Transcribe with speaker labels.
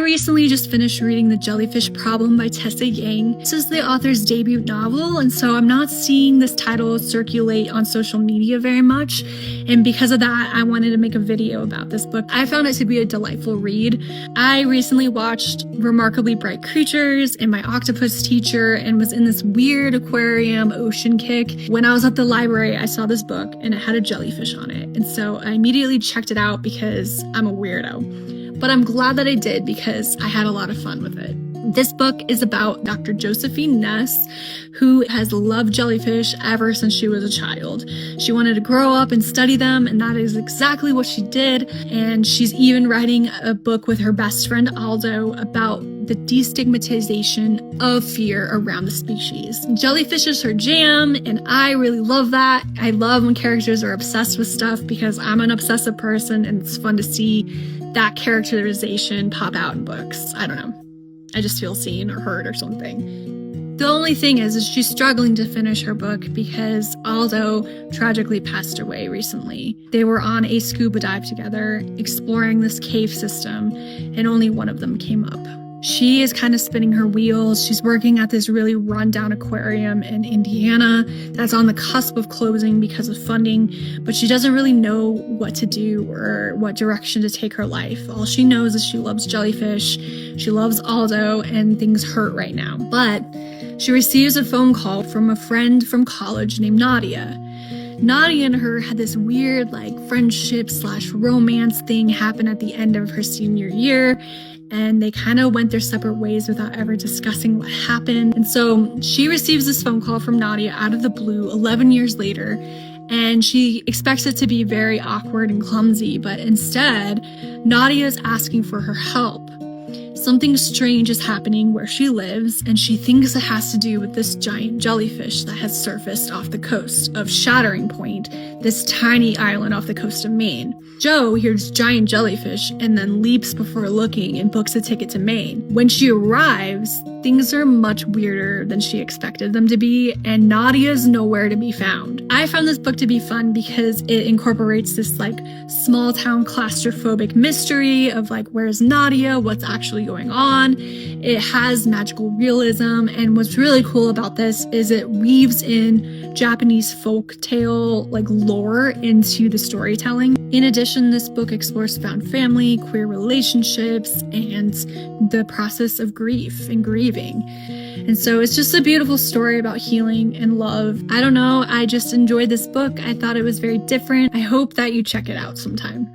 Speaker 1: I recently just finished reading The Jellyfish Problem by Tessa. This is the author's debut novel, and so I'm not seeing this title circulate on social media very much, and because of that, I wanted to make a video about this book. I found it to be a delightful read. I recently watched Remarkably Bright Creatures and My Octopus Teacher and was in this weird aquarium ocean kick. When I was at the library, I saw this book and it had a jellyfish on it, and so I immediately checked it out because I'm a weirdo. But I'm glad that I did because I had a lot of fun with it. This book is about Dr. Josephine Ness, who has loved jellyfish ever since she was a child. She wanted to grow up and study them, and that is exactly what she did. And she's even writing a book with her best friend Aldo about the destigmatization of fear around the species. Jellyfish is her jam, and I really love that. I love when characters are obsessed with stuff because I'm an obsessive person, and it's fun to see that characterization pop out in books. I don't know. I just feel seen or heard or something. The only thing is she's struggling to finish her book because Aldo tragically passed away recently. They were on a scuba dive together, exploring this cave system, and only one of them came up. She is kind of spinning her wheels. She's working at this really run-down aquarium in Indiana that's on the cusp of closing because of funding, but she doesn't really know what to do or what direction to take her life. All she knows is she loves jellyfish, she loves Aldo, and things hurt right now. But she receives a phone call from a friend from college named Nadia. Nadia and her had this weird friendship/romance thing happen at the end of her senior year, and they kind of went their separate ways without ever discussing what happened. And so she receives this phone call from Nadia out of the blue 11 years later, and she expects it to be very awkward and clumsy, but instead, Nadia is asking for her help. Something strange is happening where she lives, and she thinks it has to do with this giant jellyfish that has surfaced off the coast of Shattering Point, this tiny island off the coast of Maine. Joe hears giant jellyfish and then leaps before looking and books a ticket to Maine. When she arrives, things are much weirder than she expected them to be, and Nadia's nowhere to be found. I found this book to be fun because it incorporates this small town claustrophobic mystery of where's Nadia, what's actually going on. It has magical realism, and what's really cool about this is it weaves in Japanese folktale lore into the storytelling. In addition, this book explores found family, queer relationships, and the process of grief and grieving. And so it's just a beautiful story about healing and love. I don't know, I just enjoyed this book. I thought it was very different. I hope that you check it out sometime.